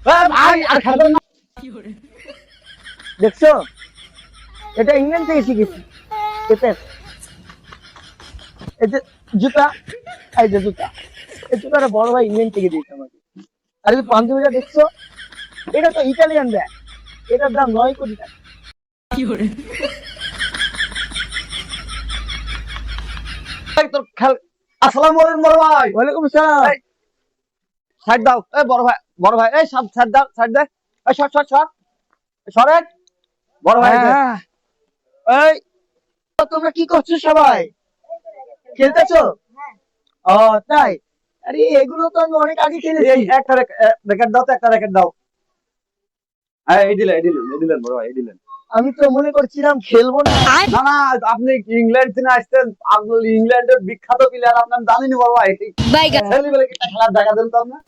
ভাই আর খেলবেন না। দেখছো, এটা ইংল্যান্ড থেকে শিখেছি। এতে এই যে জুতা, এই যে জুতা, এই জুতাটা বড় ভাই ইংল্যান্ড থেকে দিয়েছে আমাকে। আর এই পাঞ্জাবিটা দেখছো, এটা তো ইটালিয়ান ব্র্যান্ড, এটার দাম 9 কোটি টাকা। তোর খেল। আসসালামু আলাইকুম বড় ভাই। ওয়ালাইকুম আসসালাম। সাইড দাও, এই বড় ভাই, বড় ভাই, এই সব সাইড দাও, সাইড দে, এই সর সর সর সরেন বড় ভাই। এই তোমরা কি করছো সবাই? খেলতেছো? ও তাই? আরে এগুলো তো আমি অনেক আগে খেলেছি। একটা র্যাকেট দাও তো, একটা র্যাকেট দাও। এই দিলেন, এই দিলেন, এই দিলেন বড় ভাই, এই দিলেন। আমি তো মনে করছিলাম খেলবো না। না না, আপনি ইংল্যান্ড থেকে আসছেন, আপনি ইংল্যান্ডের বিখ্যাত প্লেয়ার, আপনার জানেনি বড় ভাই। ছেলেবেলে একটা খেলার দেখা দেন তো আপনার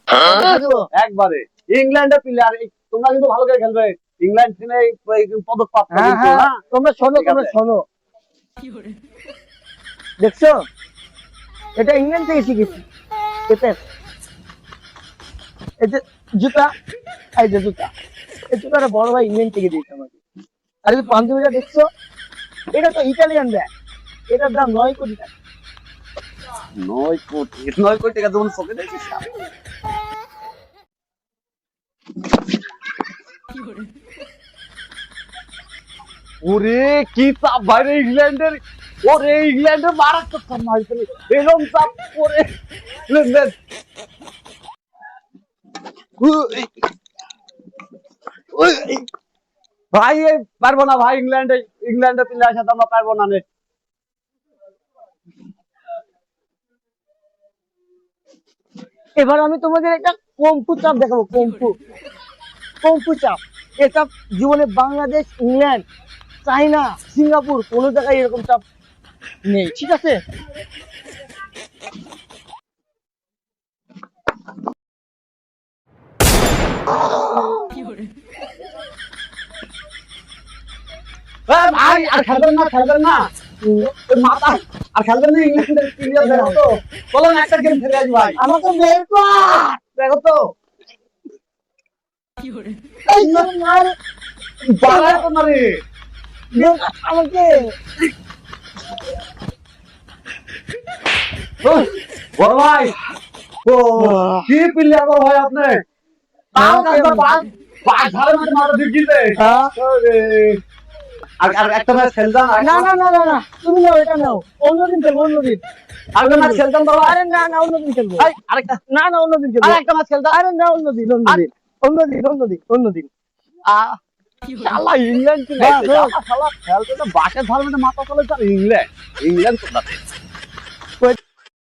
একবারে। ইংল্যান্ডের প্লেয়ার, তোমরা কিন্তু ভালো করে খেলবে। ইংল্যান্ড টিমে পদক প্রাপ্ত। তোমরা শোনো, তোমরা শোনো, দেখছো, এটা ইংল্যান্ড থেকে শিখেছি। এতে এই যে জুতা, এই যে জুতা, এই জুতাটা বড় ভাই ইংল্যান্ড থেকে দিয়েছে আমাকে। আর এই পাঞ্জাবিটা দেখছো, এটা তো ইটালিয়ান ব্র্যান্ড, এটার দাম 9 কোটি টাকা। 9 কোটি? 9 কোটি টাকা তোমার চোখে দেখছিস? ওরে কি চাপ বাইরে ইংল্যান্ডের, ওরে ইংল্যান্ডের মারাত্মক চাপ মারছে, এরকম চাপ করে ভাই পারবো না ভাই, ইংল্যান্ডের প্লেয়ার সাথে আমরা পারবো না। এবার আমি তোমাদের একটা কম্পু চাপ দেখাবো, কম্পু চাপ। এ চাপ জীবনে বাংলাদেশ, ইংল্যান্ড, চাইনা, সিঙ্গাপুর কোন জায়গায় এরকম চাপ নেই, ঠিক আছে? ভাই আর খেলবেন না, খেলবেন না, মাথা আর খেলবেন না। ইংল্যান্ডের প্লেয়ার দেখো তো, বলো না একটা গেম খেলে আসি ভাই। আমাকে বের কর, দেখো তো এই মার বাড়ায় তো মারে, আমাকে বড় ভাই। ও কি প্লেয়ার বড় ভাই আপনি, আর একটা ম্যাচ খেলতাম। না না না না না, তুমি নাও, এটা নাও, অন্যদিন খেলবো, অন্যদিন আরেকটা ম্যাচ খেলতাম তো। আরে না না, অন্যদিন খেলবো। আরেকটা, না না, অন্যদিন খেলবো, আরেকটা ম্যাচ খেলতাম। আরে না, অন্যদিন, অন্যদিন, অন্যদিন, অন্যদিন, অন্যদিন। শালা ইংল্যান্ড কি, শালা খেলতে তো বাসে ধর্মে মাথা চলে, ইংল্যান্ড, ইংল্যান্ড কোথাতে।